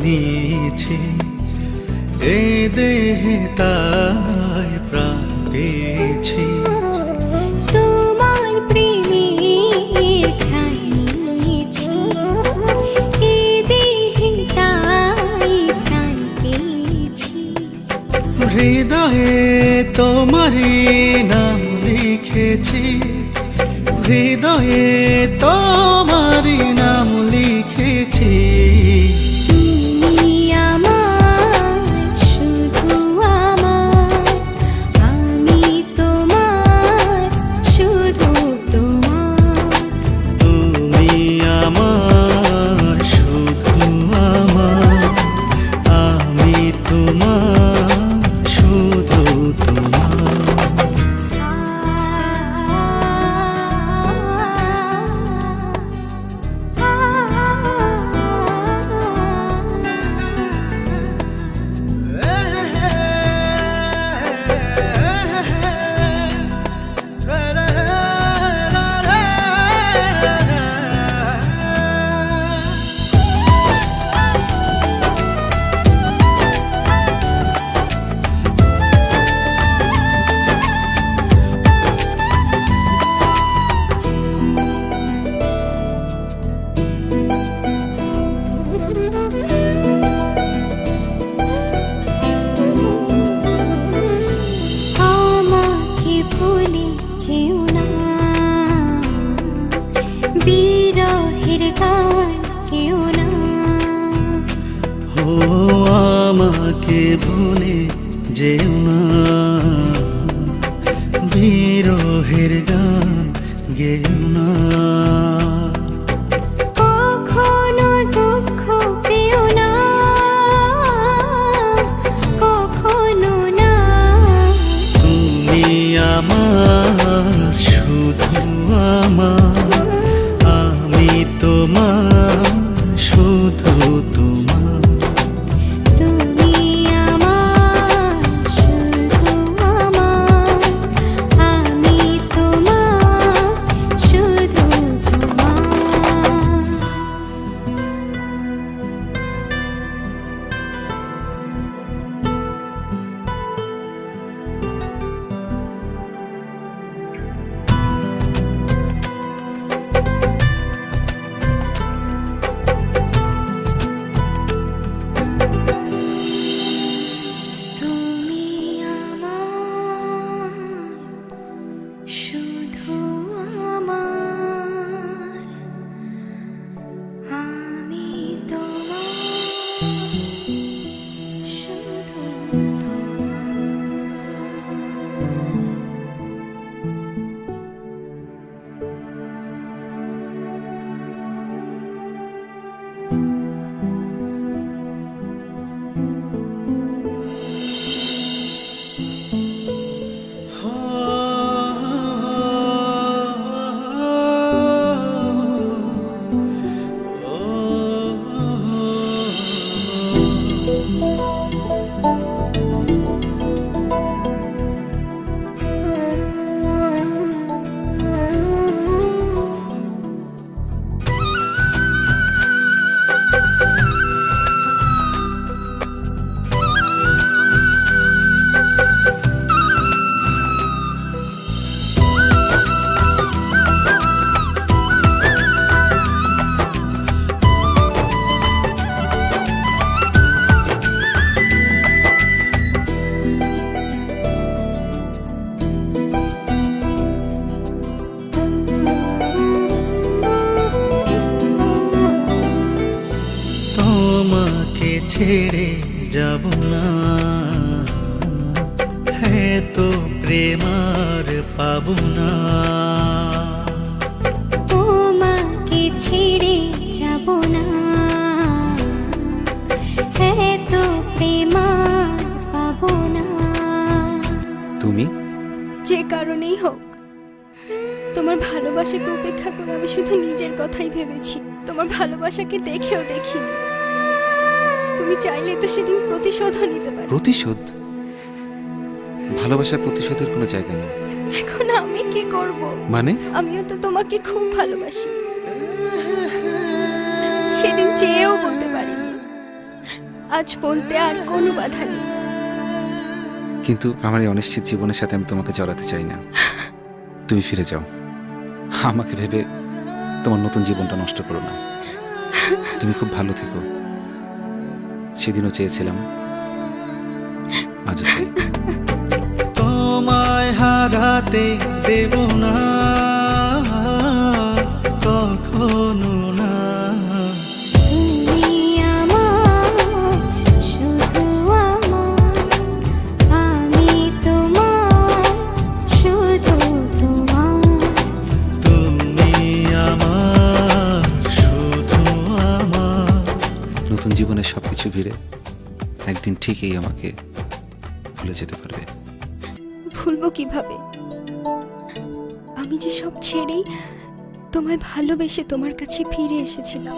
নিয়েছি এ দেহে তাই প্রাণ পেয়েছি। তোমার প্রেমের ঘ্রাণ নিয়েছি এ দেহে তাই প্রাণ পেয়েছি। হৃদয়ে তোমারই নাম লিখেছি, হৃদয়ে তোমারই নাম লিখেছি। তুমি আমার, শুধু আমার, আমি তোমার, শুধু তোমার। তুমি আমার, শুধু আমার, আমি তোমার, শুধু তোমার। আমাকে ভুলে যেও না, বিরহের গান কেউ না। ও আমাকে ভুলে যেও না, বিরহের গান গেও না। কখনো দুঃখ পেও না, কখনো না। তুমি আমার, শুধু আমার, আমি তোমার, শুধু তোমার। তুমি আমার, শুধু আমার, আমি তোমার, শুধু তোমার। তুমি আমার, শুধু আমার, আমি তোমার, শুধু তোমার। তোমাকে ছেড়ে যাব না, হ্যাঁ তো প্রেম আর পাবো না। তোমাকে ছেড়ে যাব না, এত প্রেম আর পাবো না। তুমি যে কারণেই হোক, তোমার ভালোবাসাকে উপেক্ষা করে আমি শুধু নিজের কথাই ভেবেছি, তোমার ভালোবাসাকে দেখেও দেখিনি। তুমি চাইলে তো সেদিন প্রতিশোধও নিতে পারো। প্রতিশোধ? ভালোবাসার প্রতিশোধের কোনো জায়গা নেই। এখন আমি কি করব? মানে? আমিও তো তোমাকে খুব ভালোবাসি, সেদিন চেয়েও বলতে পারিনি। আজ বলতে আর কোনো বাধা নেই। কিন্তু আমার এই অনিশ্চিত জীবনের সাথে আমি তোমাকে জড়াতে চাই না। তুমি ফিরে যাও, আমাকে ভেবে তোমার নতুন জীবনটা নষ্ট করো না। তুমি খুব ভালো থেকো, সেদিনও চেয়েছিলাম, আজও চাই। তোমায় হারাতে দেব না কখনো না। তুমি আমার, শুধু আমার, আমি তোমার, শুধু তোমার। তুমি আমার, শুধু আমার। নতুন জীবনের সবকিছু ভিড়ে একদিন ঠিকই আমাকে ভুলে যেতে পারবে। ভুলবো কিভাবে? আমি যে সব ছেড়েই তোমায় ভালোবেসে তোমার কাছে ফিরে এসেছিলাম।